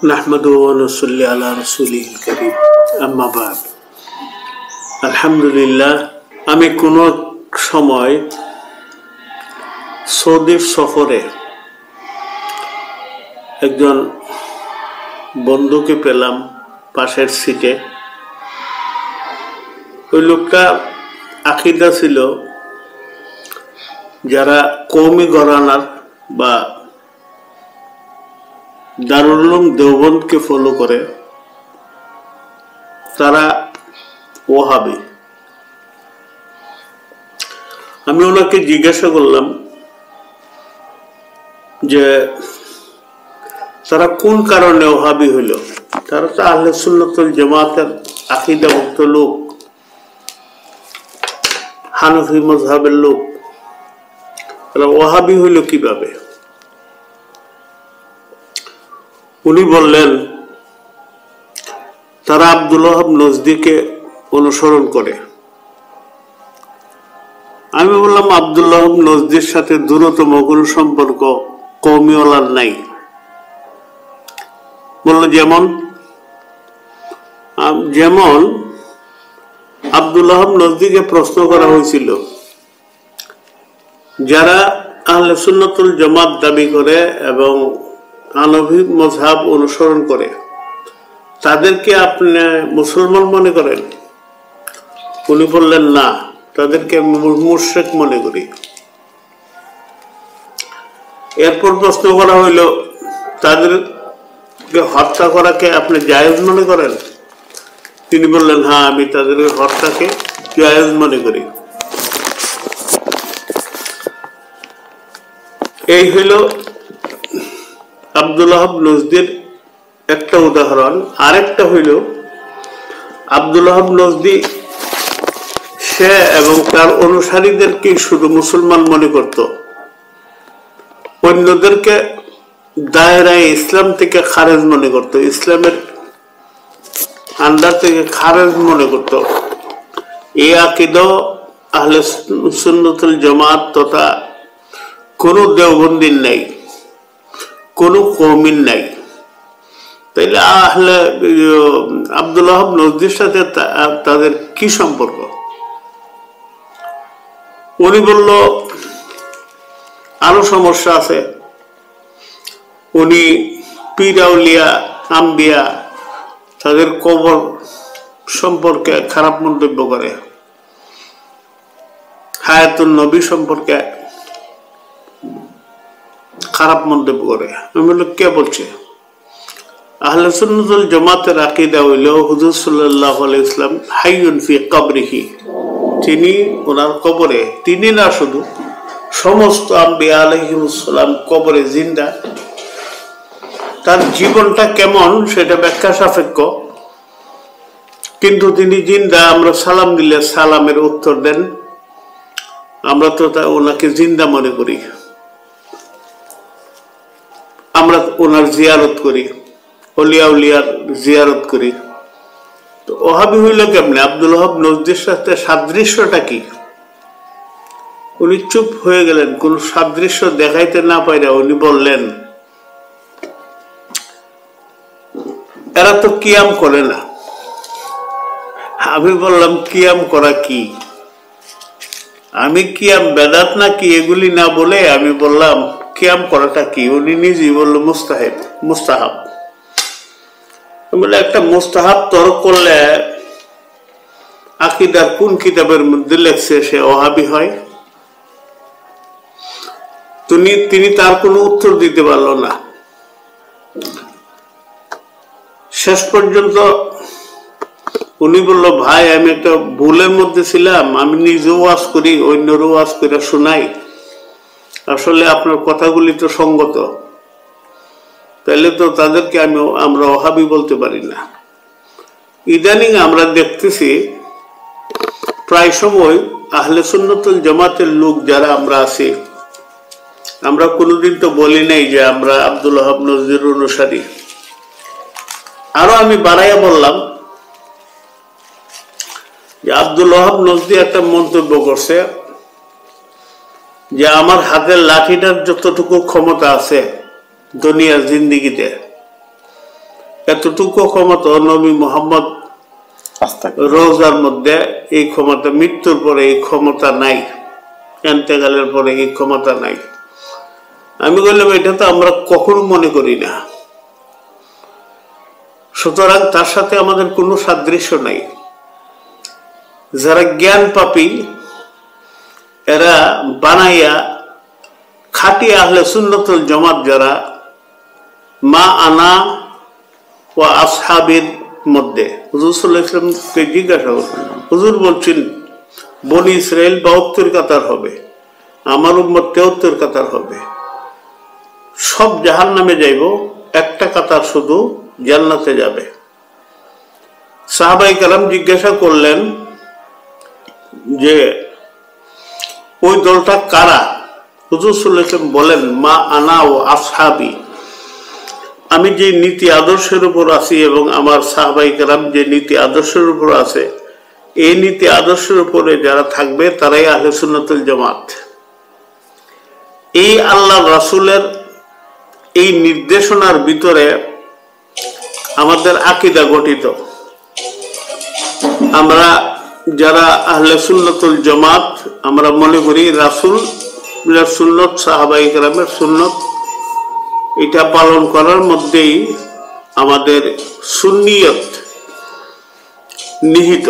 নাহমাদুহু ওয়া নুসাল্লি আলা রাসূলিল কারীম আম্মা বা'দ। আলহামদুলিল্লাহ, আমি কোনো সময় সৌদির সফরে একজন বন্ধুকে পেলাম পাশের সিটে। ওই লোকটা আকীদা ছিল যারা কওমি ঘরানার বা দারুল উলুম দেওবন্দকে ফলো করে তারা ওহাবি। আমি ওনাকে জিজ্ঞাসা করলাম যে তারা কোন কারণে ওহাবি হইল। তারা তো আহলে সুন্নাত ওয়াল জামাতের আকীদাভুক্ত লোক, হানফি মাযহাবের লোক, তারা ওহাবি হইল কিভাবে? উনি বললেন তারা আব্দুল ওয়াহাব নজদীকে অনুসরণ করে। আমি বললাম আব্দুল ওয়াহাব নজদীর সাথে দূরতম কোনো সম্পর্ক কওমিওয়ালার নাই। বলল যেমন আব্দুল ওয়াহাব নজদীকে প্রশ্ন করা হয়েছিল যারা আহলে সুন্নাত ওয়াল জামাত দাবি করে এবং হানফি মাযহাব অনুসরণ করে তাদেরকে আপনি মুসলমান মনে করেন? উনি বললেন না, তাদেরকে আমি মুশরিক মনে করি। এরপর প্রশ্ন করা হইল তাদেরকে হত্যা করাকে আপনি জায়েজ মনে করেন? তিনি বললেন হ্যাঁ, আমি তাদের হত্যাকে জায়েজ মনে করি। এই হইল আব্দুল ওয়াহাব নজদীর একটা উদাহরণ। আরেকটা হইল আব্দুল ওয়াহাব নজদী সে এবং তার অনুসারীদেরকে শুধু মুসলমান মনে করত, অন্যদেরকে দায়রায় ইসলাম থেকে খারেজ মনে করত, ইসলামের আন্ডার থেকে খারেজ মনে করত। এই আকীদা আহলে সুন্নাত ওয়াল জামাত তথা কোনো দেওবন্দির নাই, কোনো কওমির নাই। তাইলে আব্দুল ওয়াহাব নজদীর সাথে তাদের কি সম্পর্ক? উনি বলল আরো সমস্যা আছে। উনি পীর আউলিয়া আম্বিয়া তাদের কবর সম্পর্কে খারাপ মন্তব্য করে, হায়াতুন নবী সম্পর্কে খারাপ মন্তব্য করে। আমি বলল কে বলছে? আহলে সুন্নাত ওয়াল জামাতের আকীদা হইল হুজুর সাল্লাল্লাহু আলাইহি ওয়াসাল্লাম হাইয়ুন ফি কবরিহি, তিনি ওনার কবরে, তিনি না শুধু সমস্ত আম্বিয়া আলাইহিমুস সালাম কবরে জিন্দা। তার জীবনটা কেমন সেটা ব্যাখ্যা সাপেক্ষ, কিন্তু তিনি জিন্দা। আমরা সালাম দিলে সালামের উত্তর দেন, আমরা তো ওনাকে জিন্দা মনে করি, আমরা ওনার জিয়ারত করি, অলিয়া উলিয়ার জিয়ারত করি। তো ওহাবি হইল কেমনে? আব্দুল ওয়াহাব নজদীর সাথে সাদৃশ্যটা কি? উনি চুপ হয়ে গেলেন, কোন সাদৃশ্য দেখাইতে না পাইরা উনি বললেন এরা তো কিয়াম করে না। আমি বললাম কিয়াম করা কি? আমি কিয়াম বেদাত না কি এগুলি না বলে আমি বললাম কিয়াম করাটা কি? উনি নিজেই বললো মুস্তাহাব। বলে একটা মুস্তাহাব তর্ক করলে আকীদার কোন কিতাবের মধ্যে লেখছে সে ওহাবি হয়? তিনি তার কোনো উত্তর দিতে পারল না। শেষ পর্যন্ত উনি বলল ভাই, আমি একটা ভুলের মধ্যে ছিলাম, আমি নিজেও ওয়াজ করি, অন্যরও ওয়াজ করে শোনাই, আসলে আপনার কথাগুলি তো সঙ্গত, তাইলে তো তাদেরকে আমরা ওহাবি বলতে পারি না। ইদানিং আমরা দেখতেছি প্রায় সময় আহলে সুন্নাত ওয়াল জামাতের লোক যারা আমরা আছি, আমরা কোনোদিন তো বলি নাই যে আমরা আব্দুল ওয়াহাব নজদীর অনুসারী। আরো আমি বাড়াইয়া বললাম যে আব্দুল ওয়াহাব নজদী একটা মন্তব্য করছে যে আমার হাতের লাঠিটার যতটুকু ক্ষমতা আছে দুনিয়ার জিন্দিগিতে এতটুকু ক্ষমতা নবী মোহাম্মদ রোজার মধ্যে, এই ক্ষমতা মৃত্যুর পরে এই ক্ষমতা নাই, এন্তেকালের পরে এই ক্ষমতা নাই। আমি বললাম এটা তো আমরা কখনো মনে করি না, সুতরাং তার সাথে আমাদের কোনো সাদৃশ্য নাই। যারা জ্ঞান পাপী এরা বানাইয়া খাটি আহলে সুন্নতুল জামাত যারা মা আনা ও আসহাবের মধ্যে, হুজুর সাল্লাল্লাহু আলাইহি ওয়াসাল্লামকে জিজ্ঞাসা করলেন, হুজুর বলছেন বনি ইসরাইল 72 কাতার হবে, আমার উম্মত 73 কাতার হবে, সব জাহান্নামে যাইব, একটা কাতার শুধু জান্নাতে যাবে। সাহাবায়ে কেরাম জিজ্ঞাসা করলেন যে ওই দলটা কারা? হুজুর সাল্লাল্লাহু আলাইহি ওয়াসাল্লাম বলেন মা আনা ও আসহাবি, আমি যে নীতি আদর্শের উপর আছি এবং আমার সাহাবায়ে কেরাম যে নীতি আদর্শের উপর আছে, এই নীতি আদর্শের উপরে যারা থাকবে তারাই আহলে সুন্নাতুল জামাত। এই আল্লাহ রাসূলের এই নির্দেশনার ভিতরে আমাদের আকীদা গঠিত। আমরা যারা আহলে সুন্নাতুল জামাত আমরা মনে করি রাসূলের সুন্নত, সাহাবায়ে কেরামের সুন্নত, এটা পালন করার মধ্যেই আমাদের সুন্নিয়ত নিহিত।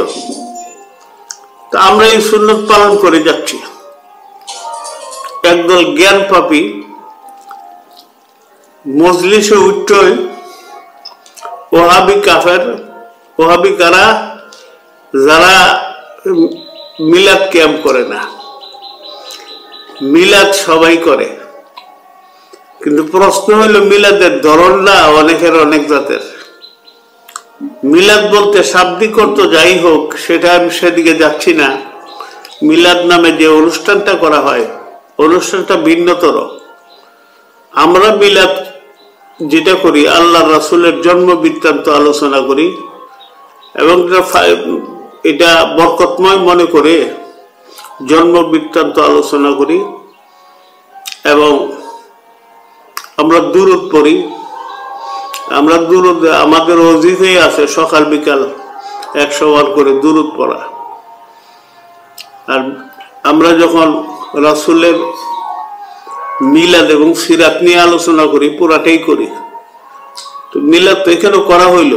তা আমরা এই সুন্নত পালন করে যাচ্ছি। একদল জ্ঞান পাপী মজলিসে উঠ্টই ওহাবি কাফের, ওহাবি কারা? যারা মিলাদ ক্যাম্প করে না, মিলাদ সবাই করে, কিন্তু প্রশ্ন হইল মিলাদের ধরনটা অনেকের অনেক জাতের। মিলাদ বলতে শাব্দিক অর্থ যাই হোক, সেটা আমি সেদিকে যাচ্ছি না। মিলাদ নামে যে অনুষ্ঠানটা করা হয়, অনুষ্ঠানটা ভিন্নতর। আমরা মিলাদ যেটা করি, আল্লাহ রাসূলের জন্ম বৃত্তান্ত আলোচনা করি এবং এটা বরকতময় মনে করে জন্ম বৃত্তান্ত আলোচনা করি এবং আমরা দুরূদ পড়ি। আমরা দুরূদ, আমাদের ওজিফাই আছে সকাল বিকাল 100 বার করে দুরূদ পড়া। আর আমরা যখন রাসূলের মিলাদ এবং সিরাত নিয়ে আলোচনা করি, পুরাটাই করি। তো মিলাদ তো এখানে করা হইল,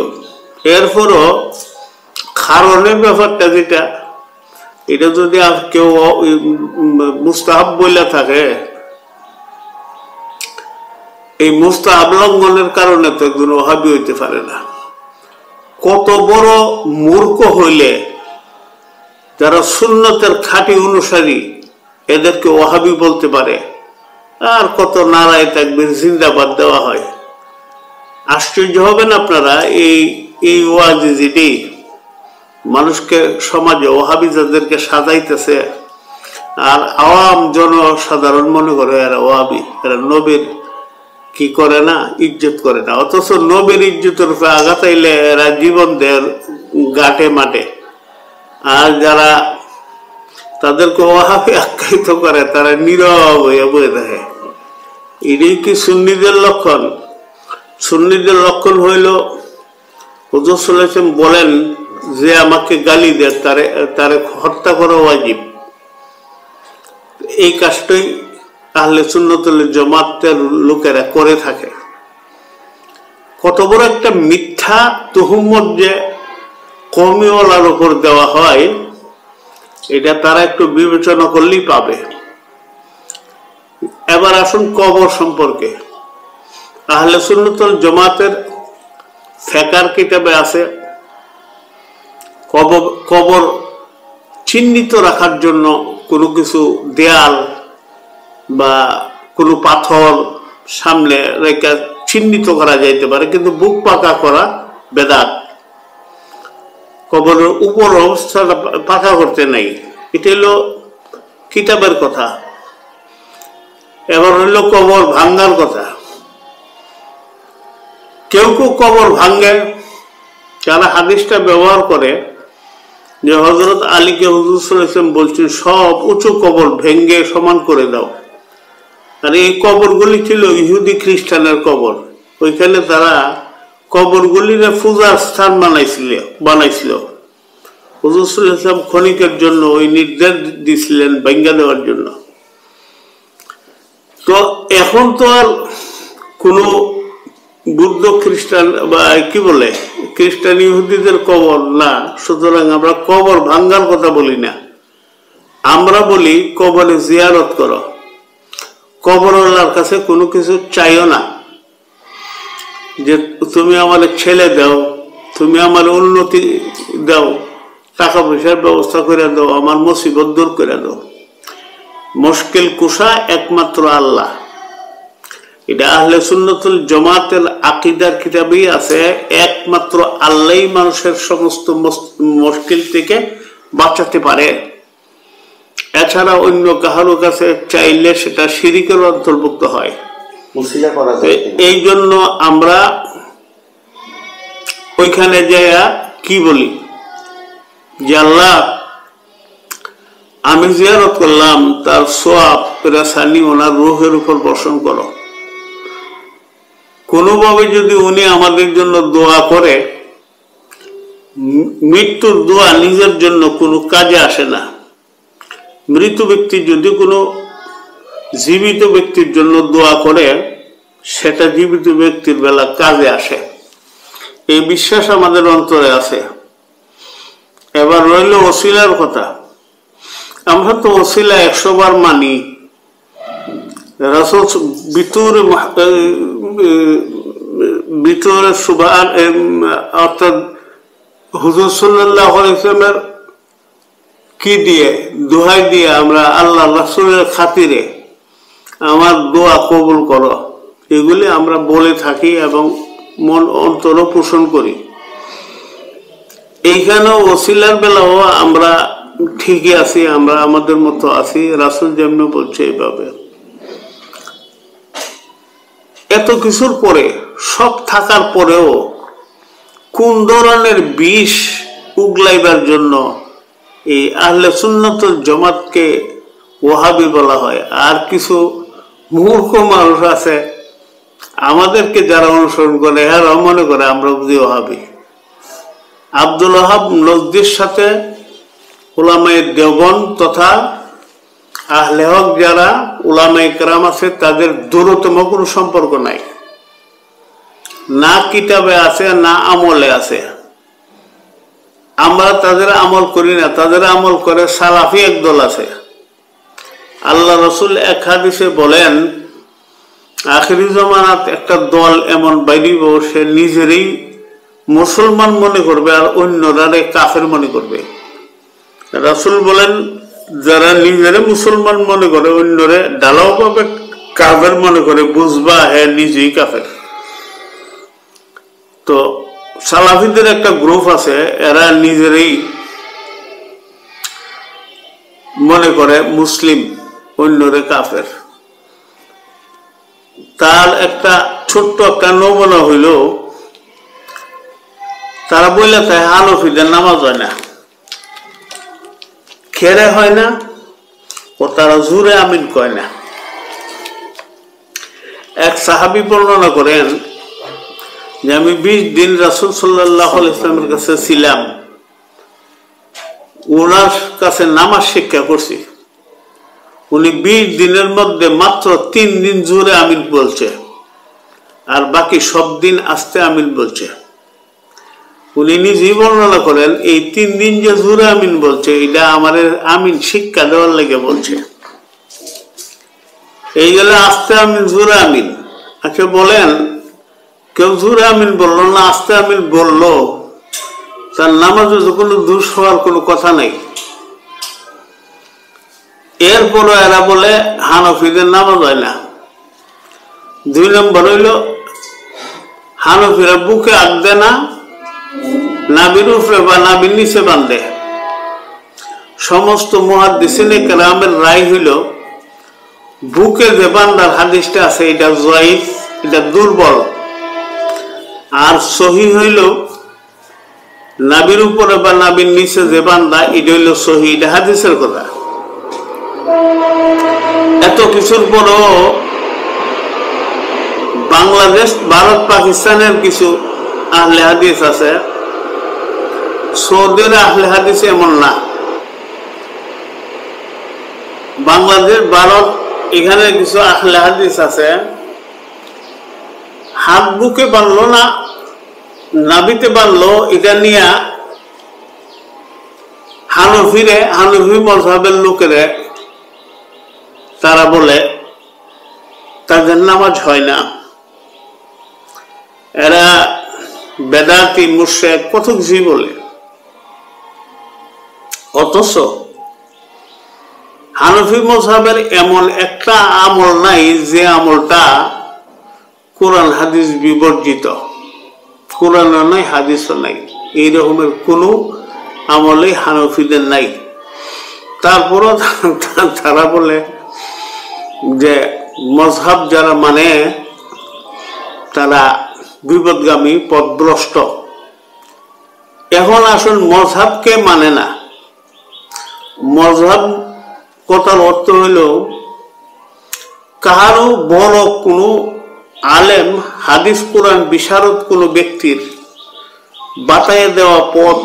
এরপরও কারণের ব্যাপারটা যেটা, এটা যদি কেউ মুস্তাহাব বইলা থাকে, এই মুস্তাহাব লঙ্ঘনের কারণে তো একজন ওহাবি হইতে পারে না। কত বড় মূর্খ হইলে যারা সুন্নতের খাঁটি অনুসারী এদেরকে ওহাবি বলতে পারে, আর কত নারায় তাকবীর জিন্দাবাদ দেওয়া হয়। আশ্চর্য হবেন আপনারা, এই ওয়াজ যেটি মানুষকে সমাজে ওহাবি যাদেরকে সাজাইতেছে, আর আওয়াম জনসাধারণ মনে করে এরা ওহাবি, এরা নবীর কি করে না, ইজ্জত করে না। অথচ নবীর ইজ্জতের উপরে আঘাত আইলে এরা জীবন দেয় গাটে মাঠে। আর যারা তাদেরকে ওহাবি আখ্যায়িত করে তারা নীরব হয়ে বয়ে থাকে। এটাই কি সুন্নিদের লক্ষণ? সুন্নিদের লক্ষণ হইল হুজুর সাল্লাল্লাহু আলাইহি ওয়াসাল্লাম বলেন যে আমাকে গালি দেয় তারে হত্যা করা ওয়াজিব। এই কাজটাই আহলে সুন্নাতুল জামাতের লোকেরা করে থাকে। কত বড় একটা মিথ্যা তুহমত যে কওমিওয়ালার উপর দেওয়া হয়, এটা তারা একটু বিবেচনা করলেই পাবে। এবার আসুন কবর সম্পর্কে। আহলে সুন্নাতুল জামাতের ফিকহ কিতাবে আছে কবর চিহ্নিত রাখার জন্য কোনো কিছু দেয়াল বা কোনো পাথর সামনে রেখে চিহ্নিত করা যাইতে পারে, কিন্তু বুক পাকা করা বেদাত। কবরের উপর অবস্থাটা পাকা করতে নাই, এটা হলো কিতাবের কথা। এবার হইল কবর ভাঙ্গার কথা। কেউ কেউ কবর ভাঙ্গে, যারা হাদিসটা ব্যবহার করে যে হযরত আলীকে হুজুর সাল্লাল্লাহু আলাইহি ওয়াসাল্লাম বলছেন সব উঁচু কবর ভেঙ্গে সমান করে দাও। আর এই কবরগুলি ছিল ইহুদি খ্রিস্টানের কবর। ওইখানে তারা কবরগুলিরে পূজার স্থান বানাইছিল। হুজুর সাল্লাল্লাহু আলাইহি ওয়াসাল্লাম ক্ষণিকের জন্য ওই নির্দেশ দিছিলেন ভাঙ্গা দেওয়ার জন্য। তো এখন তো আর কোনো বুদ্ধ খ্রিস্টান বা কি বলে খ্রিস্টান ইহুদিদের কবর না, সুতরাং আমরা কবর ভাঙ্গার কথা বলি না, আমরা বলি কবরে জিয়ারত করো। কবরওয়ালার কাছে কোনো কিছু চাইও না যে তুমি আমার ছেলে দাও, তুমি আমার উন্নতি দাও, টাকা পয়সার ব্যবস্থা করে দাও, আমার মুসিবত দূর করে দাও। মুশকিল কুশা একমাত্র আল্লাহ। এটা আহলে সুন্নাতুল জামাতের আকীদার কিতাবেই আছে, একমাত্র আল্লাহই মানুষের সমস্ত মুশকিল থেকে বাঁচাতে পারে। এছাড়া অন্য কারো কাছে চাইলে সেটা শিরকের অন্তর্ভুক্ত হয়। এই জন্য আমরা ওইখানে যাইয়া কি বলি যে আল্লাহ আমি জিয়ারত করলাম, তার সওয়াব পেরেশানি ওনার রূহের উপর বর্ষণ করো। কোনোভাবে যদি উনি আমাদের জন্য দোয়া করে, মৃত্যুর দোয়া নিজের জন্য কোনো কাজে আসে না। মৃত ব্যক্তি যদি কোনো জীবিত ব্যক্তির জন্য দোয়া করে, সেটা জীবিত ব্যক্তির বেলা কাজে আসে, এই বিশ্বাস আমাদের অন্তরে আছে। এবার রইল ওসিলার কথা। আমরা তো ওসিলা 100 বার মানি। রাসূল ভিতরে সুবহান অর্থাৎ হুজুর সাল্লাল্লাহু আলাইহি ওয়াসাল্লামের কি দিয়ে দোহাই দিয়ে আমরা আল্লাহ রাসূলের খাতিরে আমার দোয়া কবুল করো, এগুলি আমরা বলে থাকি এবং মন অন্তর পোষণ করি। এইখানেও ওসিলার বেলাও আমরা ঠিকই আছি, আমরা আমাদের মতো আছি। রাসূল যেমন বলছে এইভাবে। এত কিছুর পরে, সব থাকার পরেও কোন ধরনের বিষ উগলাইবার জন্য এই আহলে সুন্নাতুল জামাতকে ওয়াহাবি বলা হয়। আর কিছু মূর্খ মানুষ আছে আমাদেরকে যারা অনুসরণ করে, এরা মনে করে আমরা বুঝি ওয়াহাবি। আব্দুল ওয়াহাব নজদির সাথে উলামায়ে দেওবন্দ তথা আহলে হক যারা উলামায়ে কেরাম আছে, তাদের দূরতম কোনো সম্পর্ক নাই। না কিতাবে আছে, না আমলে আছে। আমরা তাদের আমল করি না, তাদের আমল করে সালাফি একদল আছে। আল্লাহ রসুল এক হাদিসে বলেন, আখিরি জামানাত একটা দল এমন বাইরিব, সে নিজেরই মুসলমান মনে করবে আর অন্যরা কাফের মনে করবে। রাসূল বলেন, যারা নিজেরে মুসলমান মনে করে অন্যরে ঢালাও ভাবে কাফের মনে করে, বুঝবা হ্যাঁ নিজেই কাফের। তো সালাফিদের একটা গ্রুপ আছে, এরা নিজেরই মনে করে মুসলিম, অন্যরে কাফের। তার একটা ছোট্ট একটা নমুনা হইল, তারা বললে তাই হানফিদের নামাজ হয় না, খেরে হয় না, ও তারা জুরে আমিন কয় না। এক সাহাবী বর্ণনা করেন যে আমি 20 দিন রাসূল সাল্লাল্লাহু আলাইহি ওয়াসাল্লামের কাছে ছিলাম, ওনার কাছে নামাজ শিক্ষা করছি। উনি 20 দিনের মধ্যে মাত্র 3 দিন জোরে আমিন বলছে, আর বাকি সব দিন আস্তে আমিন বলছে। উনি নিজেই বর্ণনা করেন, এই 3 দিন যে জোরে আমিন বলছে, এটা আমার আমিন শিক্ষা দেওয়ার লেগে বলছে। এই গেলে আস্তে আমিন জোরে আমিন। আচ্ছা বলেন, কেউ জোরে আমিন বললো না আস্তে আমিন বললো, তার নামাজে কোনো দোষ হওয়ার কোনো কথা নাই। এরপরও এরা বলে হানফিদের নামাজ হয় না। 2 নম্বর হইল, হানফিরা বুকে হাত দেয় না, নাবির উপরে বা নাবির নিচে বান্ধে। সমস্ত মুহাদ্দিসিনে কেরামের রায় হইল, বুকে যে বান্দার হাদিসটা আছে এটা যায়িফ, এটা দুর্বল। আর সহি হইল নাবির উপরে বা নাবির নিচে যে বান্দা, এটা হইল সহি, এটা হাদিসের কথা। এত কিছুর পরও বাংলাদেশ, ভারত, পাকিস্তানের কিছু আহলে হাদিস আছে, সৌদির আহলে হাদিস এমন না। বাংলাদেশ, ভারত, এখানে কিছু আহলে হাদিস আছে, হাত বুকে বানলো না, নাবিতে বানলো, এটা নিয়ে হানফি মযহাবের লোকেরা তারা বলে তাদের নামাজ হয় না, এরা বেদাতি মুশরিক কত কিছুই বলে। অথচ হানফি মযহাবের এমন একটা আমল নাই যে আমলটা কোরআন হাদিস বিবর্জিত। কোরআনও নাই, হাদিসও নাই, এই রকমের কোনো আমলে হানফিদের নাই। তারপরও তারা বলে যে মযহাব যারা মানে তারা বিপদগামী, পথভ্রষ্ট। এখন আসুন, মযহাবকে মানে না। মযহাব কথার অর্থ হইল কারো বড় কোনো আলেম, হাদিস কোরআন বিশারদ কোনো ব্যক্তির বাতায়ে দেওয়া পথ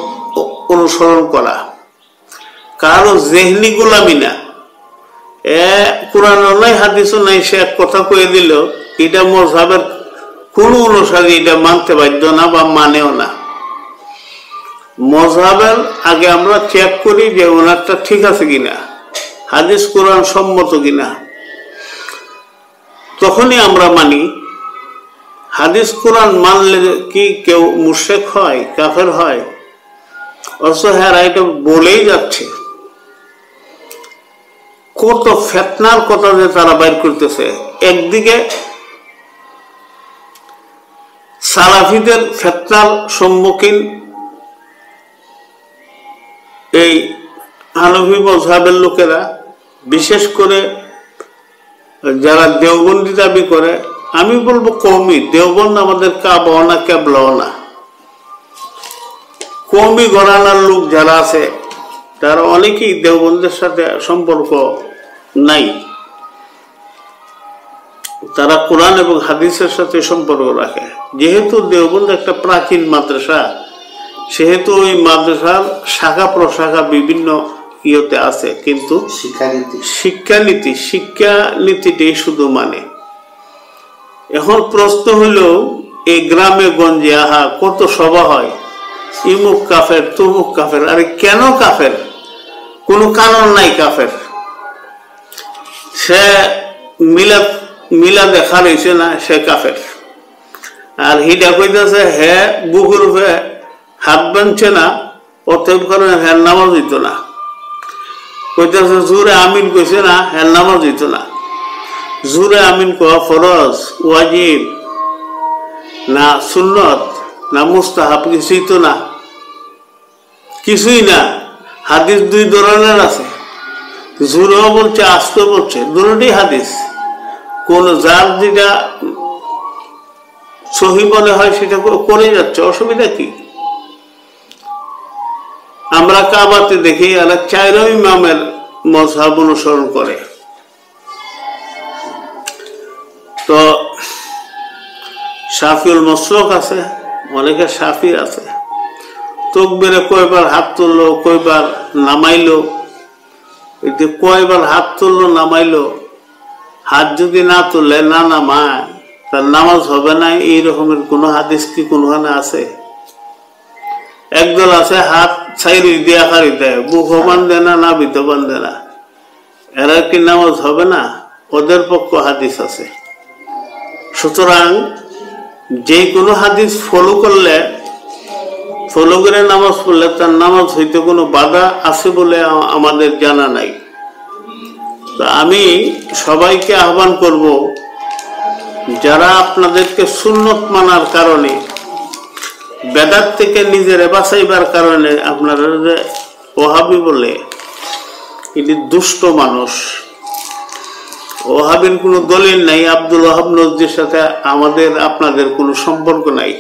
অনুসরণ করা, কারো জেহনি গোলামি না। কোরআনও নাই, হাদিসও নাই, সে এক কথা কয়ে দিল, এটা মযহাবের কোনো অনুসারী এটা মানতে বাধ্য না বা মানেও না। মযহাবের আগে আমরা চেক করি যে ওনারটা ঠিক আছে কিনা, হাদিস কোরআন সম্মত কিনা, তখনই আমরা মানি। হাদিস কোরআন মানলে কি কেউ মুশরিক হয়, কাফের হয়? অথচ হ্যাঁ, এটা বলেই যাচ্ছে। কত ফিতনার কথা যে তারা বাইর করতেছে। একদিকে সালাফিদের ফিতনার সম্মুখীন এই হানফি মযহাবের লোকেরা, বিশেষ করে যারা দেওবন্দি দাবি করে, আমি বলবো কওমি দেওবন্দ আমাদের কাবাও না, কেবলাও না। কওমি ঘরানার লোক যারা আছে তারা অনেকেই দেওবন্দের সাথে সম্পর্ক নাই, তারা কোরআন এবং হাদিসের সাথে সম্পর্ক রাখে। যেহেতু দেওবন্দ একটা প্রাচীন মাদ্রাসা, সেহেতু ওই মাদ্রাসার শাখা প্রশাখা বিভিন্ন ইয়েতে আছে, কিন্তু শিক্ষানীতিটাই শুধু মানে। এখন প্রশ্ন হইল, এই গ্রামে গঞ্জে আহা কত সভা হয়, ইমুক কাফের, তুমুক কাফের। আরে কেন কাফের? কোনো কারণ নাই কাফের। সে মিলা দেখা রয়েছে না, সে কাফের। আর হিডা কইতেছে হ্যাঁ বুকুর উপরে হাত বানছে না, অতএব কারণে হ্যাঁ নামাজ দিত না। কইতেছে জোরে আমিন কইছে না, হ্যাঁ নামাজ দিত না। জোরে আমিন কোয়া ফরজ, ওয়াজিব না সুন্নত না মুস্তাহাব, কিছুই তো না, কিছুই না। হাদিস দুই ধরনের আছে, জোরেও বলছে, আস্তেও বলছে, দুটোই হাদিস। কোন যার যেটা সহি মনে হয় সেটা করে যাচ্ছে, অসুবিধা কি? আমরা কাবাতে দেখি এরা 4 ইমামের মযহাব অনুসরণ করে। তো শাফিউল মাসলুক আছে, অনেকে শাফি আছে। তাকবীরে কয়বার হাত তুললো, কয়বার নামাইলো, এতে কয়বার হাত তুললো নামাইলো, হাত যদি না তুললে, না নামায়, তার নামাজ হবে না, এই রকমের কোনো হাদিস কি কোনখানে আছে? একদল আছে হাত ছাইরি দিয়ে আকারি দেয়, বুকও বান্ধে না, নাভিতে বান্ধে না, এরা কি নামাজ হবে না? ওদের পক্ষ হাদিস আছে। সুতরাং যে কোনো হাদিস ফলো করে নামাজ পড়লে তার নামাজ হইতে কোনো বাধা আছে বলে আমাদের জানা নাই। তো আমি সবাইকে আহ্বান করব, যারা আপনাদেরকে সুন্নত মানার কারণে, বেদাত থেকে নিজের বাঁচাইবার কারণে আপনারা যে ওহাবি বলে, এটি দুষ্ট মানুষ। ওহাবির কোনো দলিল নাই, আব্দুল ওহাব নজদির সাথে আপনাদের কোনো সম্পর্ক নাই।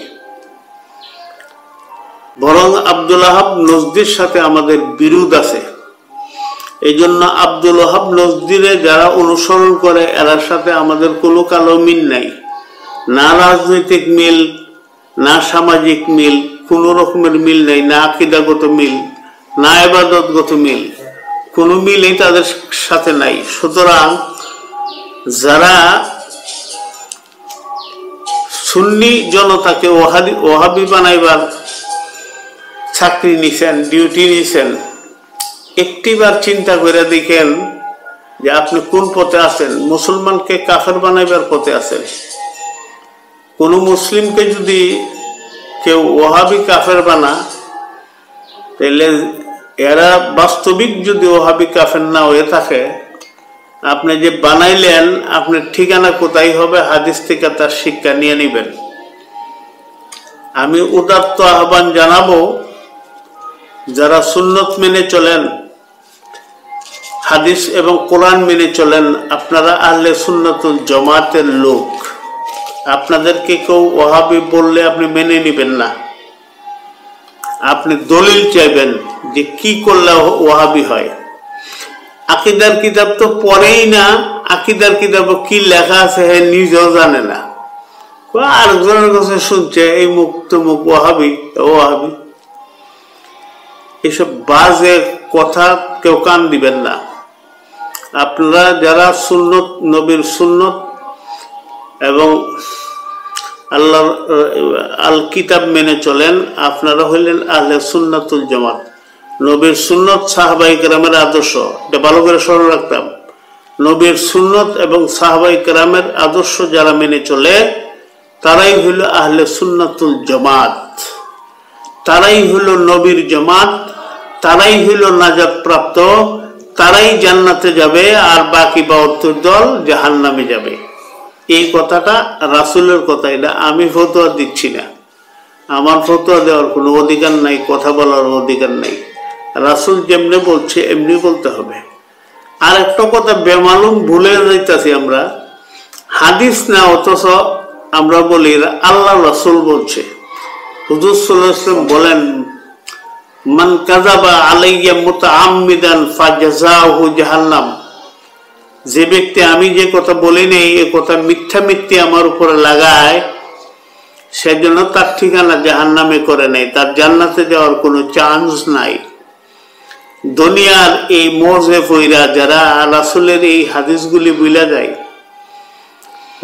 বরং আব্দুল ওহাব নজদির সাথে আমাদের বিরোধ আছে। এই জন্য আব্দুল ওহাব নজদিরে যারা অনুসরণ করে, এরার সাথে আমাদের কোনো কালো মিল নাই, না রাজনৈতিক মিল, না সামাজিক মিল, কোনো রকমের মিল নেই, না আকীদাগত মিল, না ইবাদতগত মিল, কোনো মিলই তাদের সাথে নাই। সুতরাং যারা সুন্নি জনতাকে ওহাবি বানাইবার চাকরি নিছেন, ডিউটি নিছেন, একটিবার চিন্তা করে দেখেন যে আপনি কোন পথে আছেন। মুসলমানকে কাফের বানাইবার পথে আছেন। কোন মুসলিমকে যদি কেউ ওহাবি কাফের বানা, তাহলে এরা বাস্তবিক যদি ওহাবি কাফের না হয়ে থাকে, আপনি যে বানাইলেন আপনার ঠিকানা কোথায় হবে, হাদিস থেকে তার শিক্ষা নিয়ে নেবেন। আমি উদাত্ত আহ্বান জানাবো, যারা সুন্নত মেনে চলেন, হাদিস এবং কোরআন মেনে চলেন, আপনারা আহলে সুন্নাতুল জামাতের লোক। আপনাদেরকে কেউ ওহাবি বললে আপনি মেনে নেবেন না। আপনি দলিল চাইবেন যে কি করলে ওহাবি হয়। আকীদার কিতাব তো পড়েই না, আকীদার কিতাবে কি লেখা আছে হে নিজেও জানে না, আরেকজনের কাছে শুনছে এই মুখ তো মুখ ওহাবি ওহাবি। এসব বাজে কথা কেউ কান দিবেন না। আপনারা যারা সুন্নত, নবীর সুন্নত এবং আল্লাহর আল কিতাব মেনে চলেন, আপনারা হইলেন আহলে সুন্নাতুল জামাত। নবীর সুন্নত, সাহাবায়ে কেরামের আদর্শ, এটা ভালো করে স্মরণ রাখতাম। নবীর সুন্নত এবং সাহাবায়ে কেরামের আদর্শ যারা মেনে চলে, তারাই হইল আহলে সুন্নাতুল জামাত, তারাই হইল নবীর জামাত, তারাই হইল নাজাত প্রাপ্ত, তারাই জান্নাতে যাবে, আর বাকি 72 দল জাহান্নামে যাবে। এই কথাটা রাসূলের কথা, এটা আমি ফতোয়া দিচ্ছি না। আমার ফতোয়া দেওয়ার কোনো অধিকার নাই, কথা বলার অধিকার নাই। রাসূল যেমনি বলছে এমনি বলতে হবে। আর একটা কথা বেমালুম ভুলে যাইতাছি আমরা, হাদিস না, অথচ আমরা বলি আল্লাহ রাসূল বলছে। হুজুর সাল্লাল্লাহু আলাইহি ওয়াসাল্লাম বলেন, মান কাযাবা আলাইয়া মুতাআম্মিদান ফাজাযাহু জাহান্নাম। যে ব্যক্তি আমি যে কথা বলি নেই, এ কথা মিথ্যা মিথ্যে আমার উপরে লাগায়, সেজন্য তার ঠিকানা জাহান্নামে করে নেই, তার জান্নাতে যাওয়ার কোনো চান্স নাই। দুনিয়ার এই মজে ফইরা যারা রাসূলের এই হাদিসগুলি ভুলে যায়,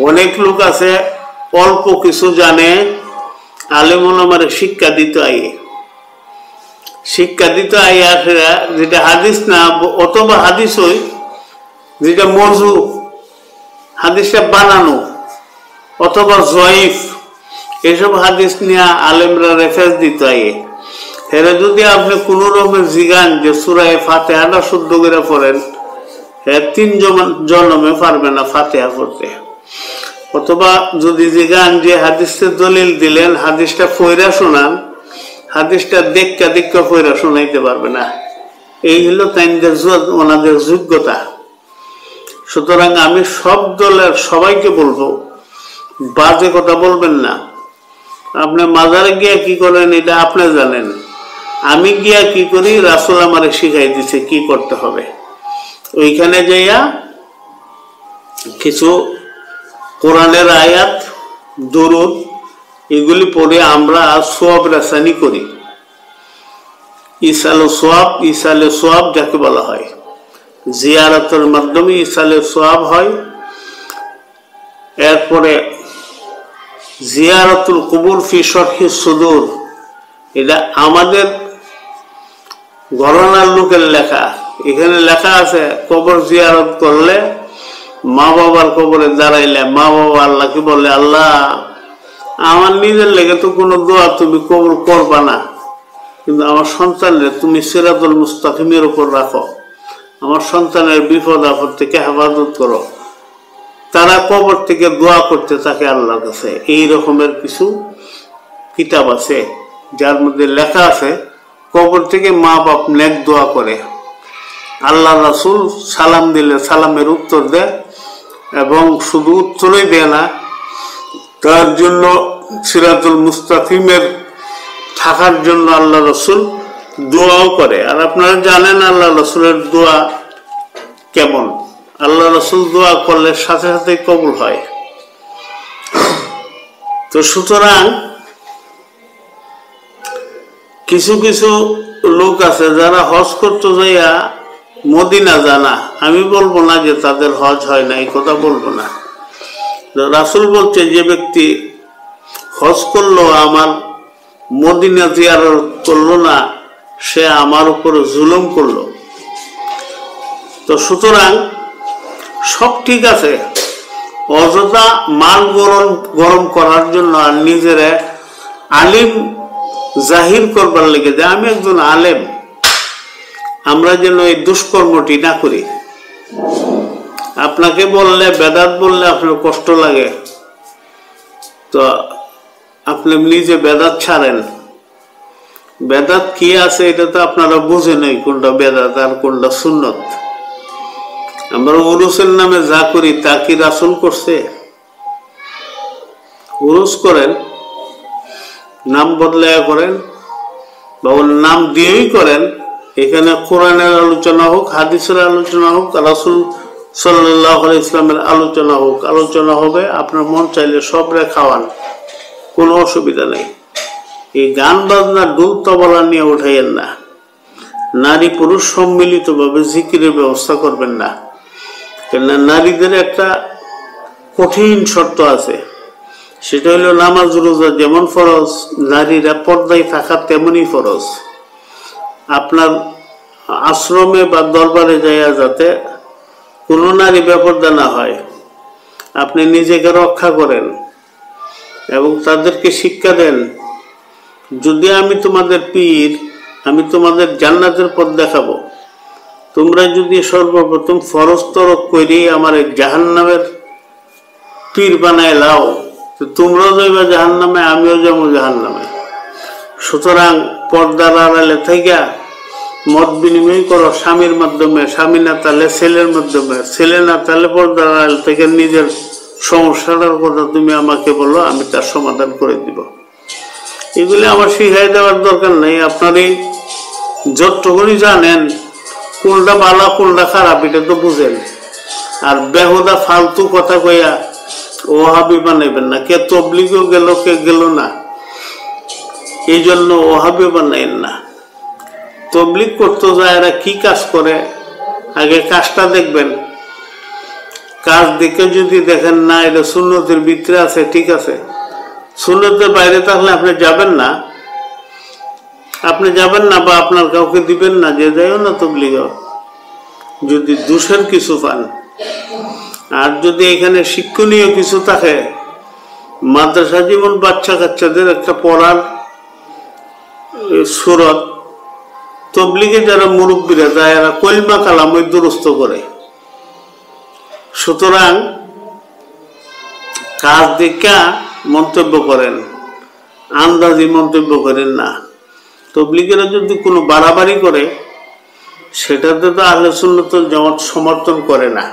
অনেক লোক আছে অল্প কিছু জানে, আলেম ওলামারে শিক্ষা দিতে আইয়ে, শিক্ষা দিতে আইয়া যেটা হাদিস না, অথবা হাদিস হই যেটা মজু, হাদিসটা বানানো অথবা জয়ীফ, এসব হাদিস নিয়ে আলেমরা রেফারেন্স দিতে আইয়ে। হেরে যদি আপনি কোন রকমের জিগান যে সূরা ফাতিহাটা শুদ্ধ করে পড়েন, হ্যাঁ 3 জন্মে পারবে না ফাতিহা পড়তে। অথবা যদি জিগান যে হাদিসের দলিল দিলেন, হাদিসটা পড়া শোনান, হাদিসটা দেখা পড়া শোনাইতে পারবে না। এই হলো তাইদের ওনাদের যোগ্যতা। সুতরাং আমি সব দলের সবাইকে বলবো, বাজে কথা বলবেন না। আপনি মাজারে গিয়া কি করেন এটা আপনি জানেন, আমি গিয়া কি করি রাসূল আমারে শিখাই দিছে কি করতে হবে। ওইখানে যাইয়া কিছু কোরআনের আয়াত, দরুদ, এগুলি পড়ে আমরা সওয়াব রাসানি করি। ইসালে সোয়াব যাকে বলা হয়, জিয়ারতের মাধ্যমে ইসালে সোয়াব হয়। এরপরে জিয়ারতুল কুবুর ফি শরহি সুদূর, এটা আমাদের ঘরানার লোকের লেখা। এখানে লেখা আছে কবর জিয়ারত করলে, মা বাবার কবরে দাঁড়াইলে মা বাবা আল্লাহকে বলে, আল্লাহ আমার নিজের লেগে তো কোনো দোয়া তুমি কবুল করবা না, কিন্তু আমার সন্তানের তুমি সিরাতুল মুস্তাকিমের উপর রাখো, আমার সন্তানের বিপদ আপদ থেকে হেফাজত করো। তারা কবর থেকে দোয়া করতে থাকে আল্লাহর কাছে। এই রকমের কিছু কিতাব আছে যার মধ্যে লেখা আছে কবর থেকে মা বাপ নেক দোয়া করে, আল্লাহ রাসূল সালাম দিলে সালামের উত্তর দেয়, এবং শুধু উত্তরই দেয় না, তার জন্য সিরাতুল মুস্তাকিমের থাকার জন্য আল্লাহ রাসূল দোয়াও করে। আর আপনারা জানেন আল্লাহ রাসূলের দোয়া কেমন। আল্লাহ রাসূল দোয়া করলে সাথে সাথে কবুল হয়। তো সুতরাং কিছু কিছু লোক আছে যারা হজ করতে যাইয়া মদিনা জানা, আমি বলবো না যে তাদের হজ হয় না, এই কথা বলবো না। রাসূল বলছে যে ব্যক্তি হজ করলো আমার মদিনা জিয়ারত করলো না, সে আমার উপরে জুলুম করলো। তো সুতরাং সব ঠিক আছে, অযথা মান গরম করার জন্য আর নিজের আলিম জাহির করবার লেগে যে আমি একজন আলেম, আমরা যেন এই দুষ্কর্মটি না করি। আপনাকে বললে বেদাত বললে আপনার কষ্ট লাগে, তো আপনি নিজে বেদাত ছাড়েন। বেদাত কি আছে এটা তো আপনারা বুঝে নেই, কোনটা বেদাত আর কোনটা সুন্নত। আমরা উরুসের নামে যা করি তা কি রাসূল করছে? উরুস করেন, নাম বদলায়া করেন বা ওর নাম দিয়েই করেন, এখানে কোরআনের আলোচনা হোক, হাদিসের আলোচনা হোক, রাসূল সাল্লাল্লাহু আলাইহি ইসলামের আলোচনা হোক, আলোচনা হবে। আপনার মন চাইলে সবরে খাওয়ান, কোনো অসুবিধা নেই। এই গান বাজনা ডুল তবলা নিয়ে উঠাইয়েন না। নারী পুরুষ সম্মিলিতভাবে জিকিরের ব্যবস্থা করবেন না, কেননা নারীদের একটা কঠিন শর্ত আছে, সেটা হলো নামাজ রোজা যেমন ফরজ, নারীরা পর্দায় থাকা তেমনই ফরজ। আপনার আশ্রমে বা দরবারে যাইয়া যাতে কোনো নারী বেপর্দা না হয়, আপনি নিজেকে রক্ষা করেন এবং তাদেরকে শিক্ষা দেন, যদি আমি তোমাদের পীর, আমি তোমাদের জান্নাতের পথ দেখাবো, তোমরা যদি সর্বপ্রথম ফরজ তরক করে আমার জাহান্নামের পীর বানায় লাও, তোমরাও যাইবা জাহান্নামে, আমিও যাবো জাহান্নামে। সুতরাং পর্দার আড়ালে থেকে মত বিনিময় করো স্বামীর মাধ্যমে, স্বামী না তাহলে ছেলের মাধ্যমে, ছেলে না তাহলে পর্দার আড়াল থেকে নিজের সমস্যাটার কথা তুমি আমাকে বলো, আমি তার সমাধান করে দিব। এগুলি আমার শিখাই দেওয়ার দরকার নেই। আপনারই যতটুকুনি জানেন কোনটা ভালো কোনটা খারাপ এটা তো বুঝেন। আর বেহুদা ফালতু কথা কইয়া ওহাবি বানাইবেন না। কে তবলিগও গেল, কে গেল না, এই জন্য ওহাবি বানাইন না। তবলিগ করতে যায় এরা কি কাজ করে, আগে কাজটা দেখবেন। কাজ দেখে যদি দেখেন না এটা সুন্নতের ভিতরে আছে, ঠিক আছে, সুন্নতের বাইরে থাকলে আপনি যাবেন না, আপনি যাবেন না বা আপনার কাউকে দিবেন না যে যাইও না তবলিগ, যদি দোষের কিছু পান। আর যদি এখানে শিক্ষণীয় কিছু থাকে, মাদ্রাসা জীবন বাচ্চা কাচ্চাদের একটা পড়ার সুরত, তবলিগে যারা মুরব্বীরা যায় এরা কলমা কালাম ওই দুরস্ত করে। সুতরাং কাজ দেখা মন্তব্য করেন, আন্দাজি মন্তব্য করেন না। তবলিগেরা যদি কোনো বাড়াবাড়ি করে সেটাতে তো আহলে সুন্নাত ওয়াল জামাত সমর্থন করে না।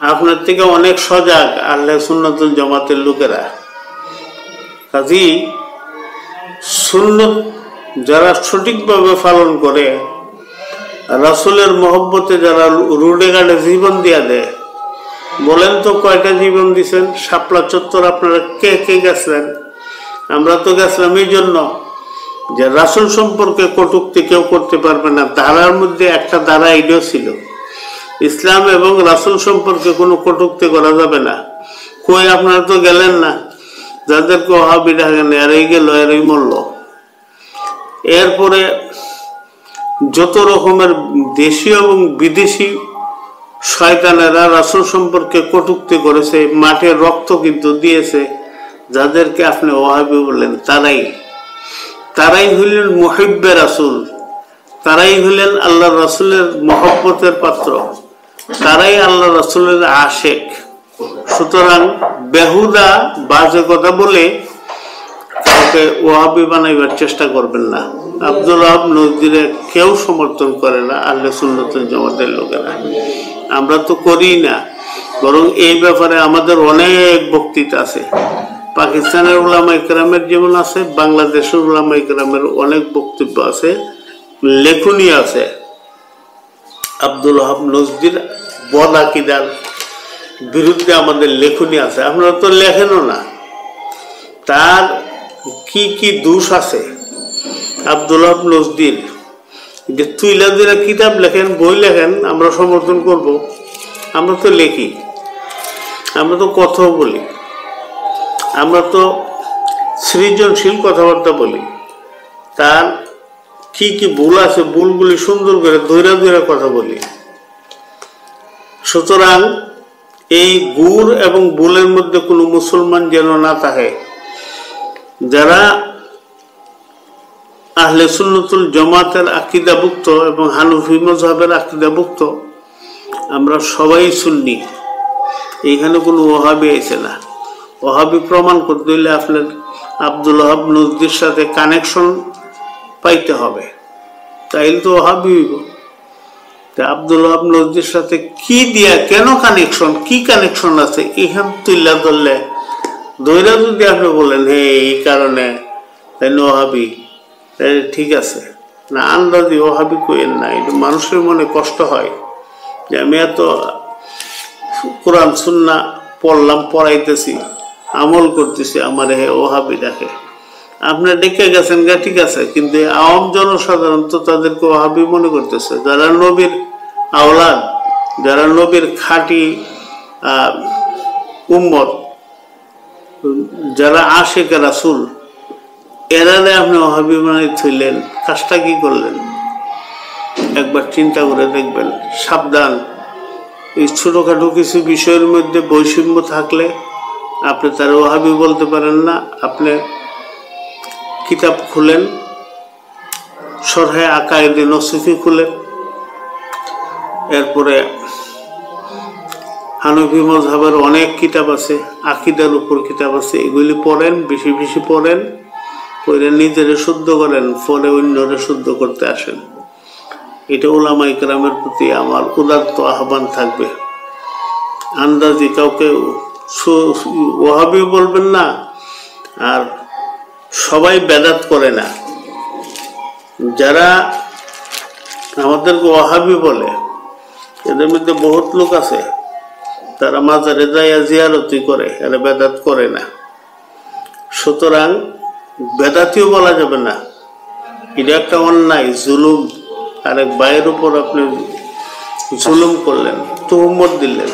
আপনার থেকে অনেক সজাগ আহলে সুন্নাত ওয়াল জামাতের লোকেরা। কাজেই সুন্নত যারা সঠিকভাবে পালন করে, রাসূলের মহব্বতে যারা রুডে গাড়ে জীবন দিয়া দেয়, বলেন তো কয়টা জীবন দিচ্ছেন? শাপলা চত্বর আপনারা কে কে গেছিলেন? আমরা তো গেছিলাম এই জন্য যে রাসূল সম্পর্কে কটূক্তি কেউ করতে পারবে না। ধারার মধ্যে একটা ধারা এটাও ছিল, ইসলাম এবং রাসূল সম্পর্কে কোনো কটূক্তি করা যাবে না। কই আপনারা তো গেলেন না, যাদেরকে ওহাবি ডাকেন এরাই গেল, এরাই মরল। এরপরে যত রকমের দেশীয় এবং বিদেশি শয়তানেরা রাসূল সম্পর্কে কটূক্তি করেছে, মাঠে রক্ত কিন্তু দিয়েছে, যাদেরকে আপনি ওহাবি বললেন তারাই হইলেন মুহিব্বে রাসূল, তারাই হইলেন আল্লাহ রাসূলের মহব্বতের পাত্র, তারাই আল্লাহ রাসূলের আশেক। সুতরাং বেহুদা বাজে কথা বলে কাউকে ওহাবি বানাইবার চেষ্টা করবেন না। আব্দুল ওয়াহাব নজরীরে কেউ সমর্থন করে না আহলে সুন্নাত ওয়াল জামাতের লোকেরা, আমরা তো করি না। বরং এই ব্যাপারে আমাদের অনেক বক্তৃতা আছে, পাকিস্তানের উলামায়ে কেরামের যেমন আছে, বাংলাদেশের উলামায়ে কেরামের অনেক বক্তব্য আছে, লেখনী আছে। আব্দুল ওয়াহাব নজরীর বদ আকীদার বিরুদ্ধে আমাদের লেখনী আছে, আপনারা তো লেখেনও না। তার কি কি দোষ আছে আব্দুল্লাহ নজদির যে তুইলা দুইরা কিতাব লেখেন, বই লেখেন, আমরা সমর্থন করব। আমরা তো লেখি, আমরা তো কথাও বলি, আমরা তো সৃজনশীল কথাবার্তা বলি। তার কি কি ভুল আছে, ভুলগুলি সুন্দর করে ধৈরা ধৈরা কথা বলি। সুতরাং এই গুড় এবং ভুলের মধ্যে কোনো মুসলমান যেন না থাকে। যারা আহলে সুন্নতুল জামাতের আকীদাভুক্ত এবং হানাফি মাযহাবের আকীদাভুক্ত, আমরা সবাই সুন্নি। এইখানে কোনো ওহাবি আছে না। ওহাবি প্রমাণ করতে হলে আপনার আব্দুল ওহাব নজদির সাথে কানেকশন পাইতে হবে, তাইলে তো ওহাবি হইব। আব্দুল ওহাব নজদির সাথে কি দিয়া, কেন কানেকশন, কি কানেকশন আছে, এখান তুইলা ধরলে ধৈরা যদি আপনি বলেন হে এই কারণে তাই ওহাবি, তাই ঠিক আছে না। আন্দাজি ওহাবি কইেন না, এটা মানুষের মনে কষ্ট হয় যে আমি এত কোরআন সুন্নাহ পড়লাম, পড়াইতেছি, আমল করতেছি, আমার হে ওহাবি ডাকে। আপনি ডেকে গেছেন গা, ঠিক আছে, কিন্তু আওয়াম জনসাধারণ তো তাদেরকে ওহাবি মনে করতেছে। যারা নবীর আওলাদ, যারা নবীর খাঁটি উম্মত, যারা আশিক রাসূল, এরারে আপনি ওহাবি মানে থইলেন, কাজটা কি করলেন? একবার চিন্তা করে দেখবেন। সাবধান, এই ছোটখাটো কিছু বিষয়ের মধ্যে বৈষম্য থাকলে আপনি তার ওহাবি বলতে পারেন না। আপনি কিতাব খুলেন, শরহে আকায়েদে নসিফি খুলেন, এরপরে হানাফি মাযহাবের অনেক কিতাব আছে, আকীদার উপর কিতাব আছে, এগুলি পড়েন, বেশি বেশি পড়েন, পড়ে নিজেরে শুদ্ধ করেন, পরে অন্যরে শুদ্ধ করতে আসেন। এটা উলামা ইকরামের প্রতি আমার উদাত্ত আহ্বান থাকবে। আন্দাজি কাউকে ওহাবি বলবেন না। আর সবাই বেদাত করে না। যারা আমাদেরকে ওহাবি বলে, এদের মধ্যে বহুত লোক আছে, তারা মাজারে যাইয়া জিয়ারতি করে, এরা বেদাত করে না। সুতরাং বেদাতিও বলা যাবে না, এটা একটা অন্যায়, জুলুম। আরেক ভাইয়ের উপর আপনি জুলুম করলেন, তুহম্মত দিলেন,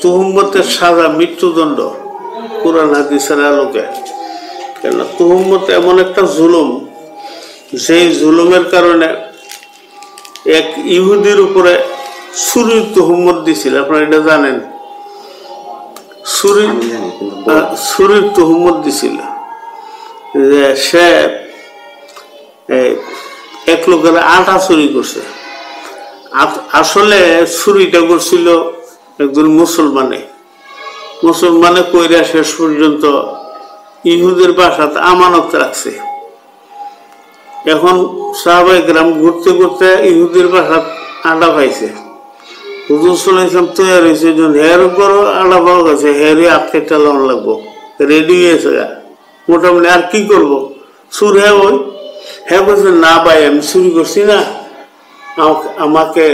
তুহম্মতের সাজা মৃত্যুদণ্ড কুরআন হাদিসের আলোকে। কেন তুহম্মত এমন একটা জুলুম, সেই জুলুমের কারণে এক ইহুদির উপরে ছুরির তুহম্মত দিছিল, আপনারা এটা জানেন? ছুরির তুহম্মত দিছিল যে সে এক লোকের আটা চুরি করছে। আসলে চুরিটা করছিল একজন মুসলমানে কইরা শেষ পর্যন্ত ইহুদের বাসাতে আমানত রাখছে। এখন সাহাবায়ে কেরাম ঘুরতে ঘুরতে ইহুদের বাসাত আটা পাইছে। হুজুর সাল্লাল্লাহু আলাইহি ওয়াসাল্লাম তৈরি হয়েছে, হের উপর আটা পাওয়া গেছে, হেরে আটকেটা লন লাগবো, রেডি হয়েছে। মোটামুটি আর কি করবো, চুর হ্যাঁ ওই হ্যাঁ বলছে, না ভাই আমি চুরি করছি না, আমাকে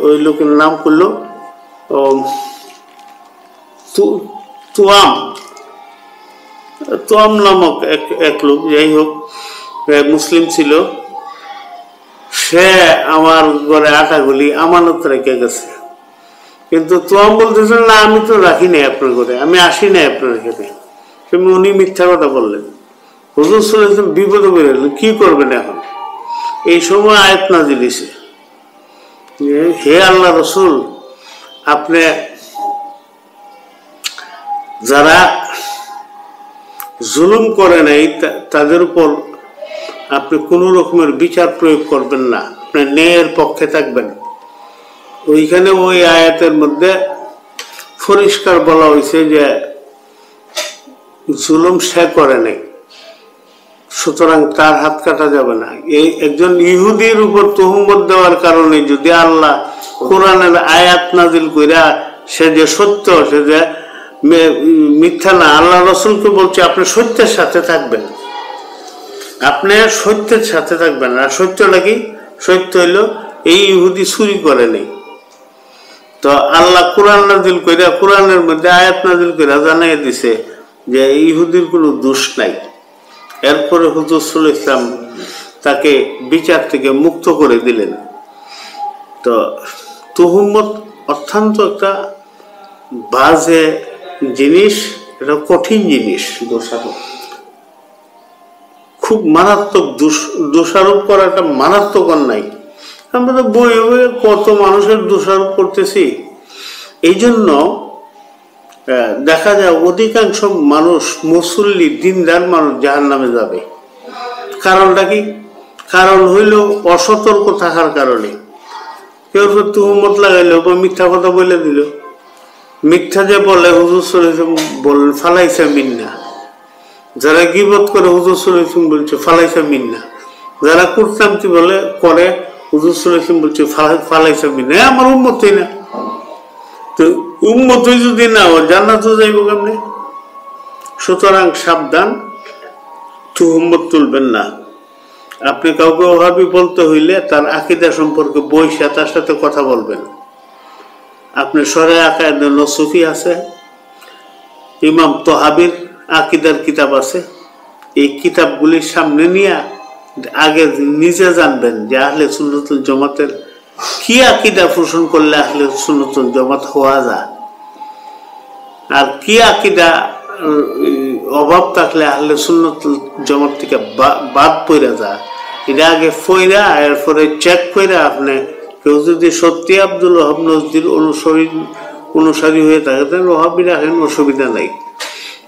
ওই লোকের নাম করলো তুয়াম নামক এক লোক, যাই হোক মুসলিম ছিল, সে আমার ঘরে আটাগুলি আমানত রেখে গেছে। কিন্তু তুয়াম বলতেছে না, আমি তো রাখি নাই আপনার ঘরে, আমি আসি নাই আপনার এখানে। উনি মিথ্যা কথা বললেন। হুজুর সাল্লাল্লাহু আলাইহি ওয়াসাল্লাম বিপদে পড়ে গেলেন, কি করবেন এখন? এই সময় আয়াত নাযিল হইছে, হে আল্লাহ রাসূল, আপনি যারা জুলুম করে নাই তাদের উপর আপনি কোন রকমের বিচার প্রয়োগ করবেন না, আপনি ন্যায়ের পক্ষে থাকবেন। ওইখানে ওই আয়াতের মধ্যে পরিষ্কার বলা হয়েছে যে জুলুম সে করে নাই, সুতরাং তার হাত কাটা যাবে না। এই একজন ইহুদির উপর তুহমত দেওয়ার কারণে যদি আল্লাহ কোরআনের আয়াত নাজিল কইরা সে যে সত্য, সে যে মিথ্যা না, আল্লাহ রাসূলকে বলছে আপনি সত্যের সাথে থাকবেন, আপনি সত্যের সাথে থাকবেন। আর সত্যটা কি? সত্য হইল এই ইহুদি চুরি করে নেই। তো আল্লাহ কোরআন নাজিল কইরা, কোরআনের মধ্যে আয়াত নাজিল কইরা জানাই দিছে যে ইহুদির কোনো দোষ নাই। এরপরে হুজুর সাল্লাল্লাহু আলাইহি ওয়াসাল্লাম তাকে বিচার থেকে মুক্ত করে দিলেন। তো তুহুমত অত্যন্ত একটা বাজে জিনিস, এটা কঠিন জিনিস, খুব মারাত্মক দোষারোপ করা একটা মারাত্মক অন্যায়। আমরা তো বইয়ে বইয়ে কত মানুষের দোষারোপ করতেছি। এই জন্য দেখা যায় অধিকাংশ মানুষ, মুসল্লি দিনদার মানুষ জাহান্নামে যাবে। কারণটা কি? কারণ হইল অসতর্ক থাকার কারণে। কেউ তুহুমত লাগাইলো বা মিথ্যা কথা বলে দিল, মিথ্যা যে বলে হুজুর সাল্লাল্লাহু আলাইহি ওয়াসাল্লাম বলেন ফালাইসা মিন্না। যারা গীবত করে হুজুর সাল্লাল্লাহু আলাইহি ওয়াসাল্লাম বলছে ফালাইসা মিন্না। যারা কুরতামতি বলে করে হুজুর সাল্লাল্লাহু আলাইহি ওয়াসাল্লাম বলছে ফালাইসা মিন্না। আমার উম্মতই না। তো উম্মতই যদি না হয় জান্নাতে যাইব কেমনে? সুতরাং সাবধান, তুহুমত তুলবেন না। আপনি কাউকে ওহাবি বলতে হইলে তার আকীদা সম্পর্কে বইসা তার সাথে কথা বলবেন। আপনি শরীআহ আকায়েদ নসুফি আছে, ইমাম তহাবির আকীদার কিতাব আছে, এই কিতাবগুলির সামনে নিয়ে আগে নিজে জানবেন যে আহলে সুন্নাতুল জামাতের কি আকীদা পোষণ করলে আহলে সুন্নাতুল জামাত হওয়া যায়, আর কি আকীদা অভাব থাকলে আহলে সুন্নাতুল জামাত থেকে বাদ পড়া যায়। এটা আগে ফইরা এরপরে চেক করে আপনি কেউ যদি সত্যি আব্দুল ওহাব নজদির অনুসারী হয়ে থাকে তাহলে ওহাবি রাখেন, অসুবিধা নাই।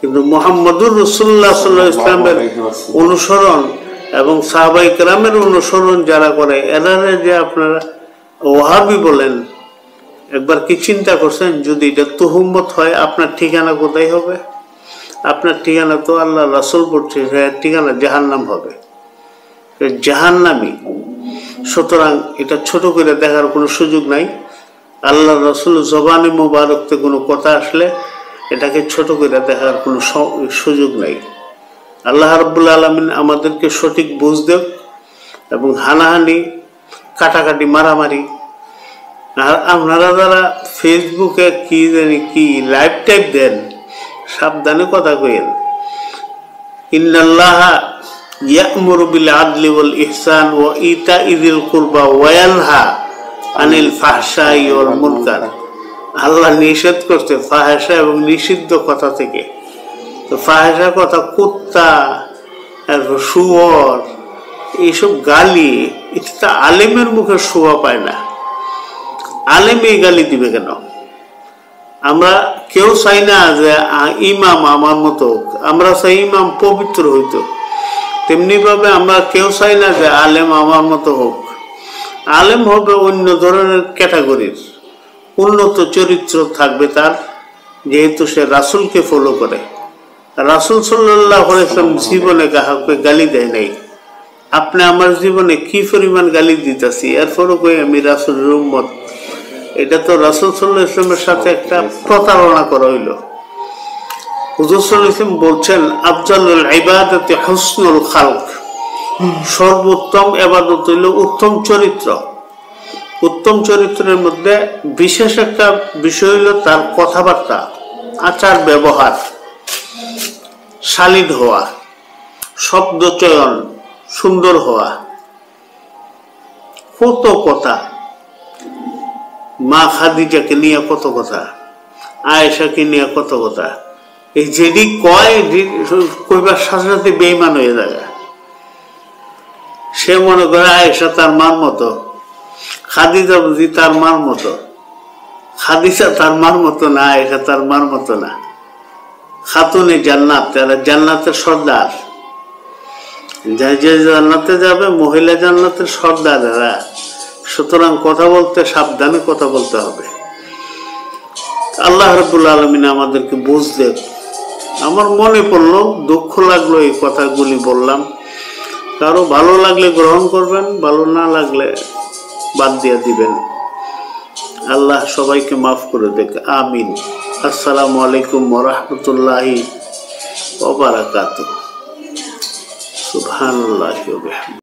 কিন্তু মুহাম্মদুর রাসূলুল্লাহ সাল্লাল্লাহু আলাইহি ওয়াসাল্লামের অনুসরণ এবং সাহাবায়ে কেরামের অনুসরণ যারা করে এরারে যে আপনারা ওহাবি বলেন, একবার কি চিন্তা করছেন যদি এটা তুহুমত হয় আপনার ঠিকানা কোথায় হবে? আপনার ঠিকানা তো আল্লাহ রাসূল বলছে ঠিকানা জাহান্নাম হবে, জাহান্নামী। সুতরাং এটা ছোট করে দেখার কোনো সুযোগ নাই। আল্লাহ রাসূল জবানে মুবারকতে কোনো কথা আসলে এটাকে ছোট করে দেখার কোনো সুযোগ নাই। আল্লাহ রাব্বুল আলামিন আমাদেরকে সঠিক বুঝ দেব এবং হানাহানি, কাটাকাটি, মারামারি। আর আপনারা যারা ফেসবুকে কি জানি কি লাইভ টাইপ দেন, সাবধানে কথা কইেন। ইন্নাল্লাহা ইয়া'মুরু বিল আদলি ওয়াল ইহসান ওয়া ইতা'i যিল কুরবা ওয়া ইয়ানহা আনিল ফাহশাই ওয়াল মুনকার। আল্লাহ নিষেধ করছে ফাহশা এবং নিষিদ্ধ কথা থেকে। তো ফাহশা কথা, কুত্তা, শুয়োর, এইসব গালি, এটা আলেমের মুখে শোভা পায় না। আলেম এই গালি দিবে কেন? আমরা কেউ চাই না যে ইমাম আমার মতো, আমরা চাই ইমাম পবিত্র হইতো। তেমনি ভাবে আমরা কেউ চাই না যে আলেম আমার মতো হোক। আলেম হবে অন্য ধরনের ক্যাটাগরির, উন্নত চরিত্র থাকবে তার, যেহেতু সে রাসূলকে ফলো করে। রাসূল সাল্লাল্লাহু আলাইহি ওয়াসাল্লাম জীবনে কাউকে গালি দেয় নাই। আপনি আমার জীবনে কি পরিমাণ গালি দিতেছি, এরপরও কই আমি রাসূলের উম্মত। এটা তো রাসূল সাল্লাল্লাহু আলাইহি ওয়াসাল্লামের সাথে একটা প্রতারণা করা হইল। হুজুর সাল্লাল্লাহু আলাইহি ওয়াসাল্লাম বলছেন আফজালুল ইবাদাতি হুসনুল খালক, সর্বোত্তম ইবাদত হইল উত্তম চরিত্র। উত্তম চরিত্রের মধ্যে বিশেষ একটা বিষয় হইল তার কথাবার্তা, আচার ব্যবহার, শালীন হওয়া, শব্দ চয়ন সুন্দর হওয়া। কত কথা, মা খাদিজাকে নিয়ে কত কথা, আয়েশাকে নিয়ে কত কথা। এই যেদি কয় কইবার সাথে সাথে বেঈমান হয়ে যায়। সে মনে করে আয়েশা তার মার মতো, খাদিজা বুঝি তার মার মতো। খাদিজা তার মার মতো না, আয়েশা তার মার মতো না। খাতুনে জান্নাত, তারা জান্নাতের সর্দার। যে জান্নাতে যাবে মহিলা জান্নাতের সর্দার এরা। সুতরাং কথা বলতে সাবধানে কথা বলতে হবে। আল্লাহ রাব্বুল আলামিন আমাদেরকে বুঝ দেব। আমার মনে পড়লো, দুঃখ লাগলো এই কথাগুলি বললাম। কারো ভালো লাগলে গ্রহণ করবেন, ভালো না লাগলে বাদ দিয়ে দিবেন। আল্লাহ সবাইকে মাফ করে দেখ, আমিন। আসসালামু আলাইকুম ওয়া রাহমাতুল্লাহি ওয়া বারাকাতুহু। সুবহানাল্লাহি ওয়া বিহামদিহি।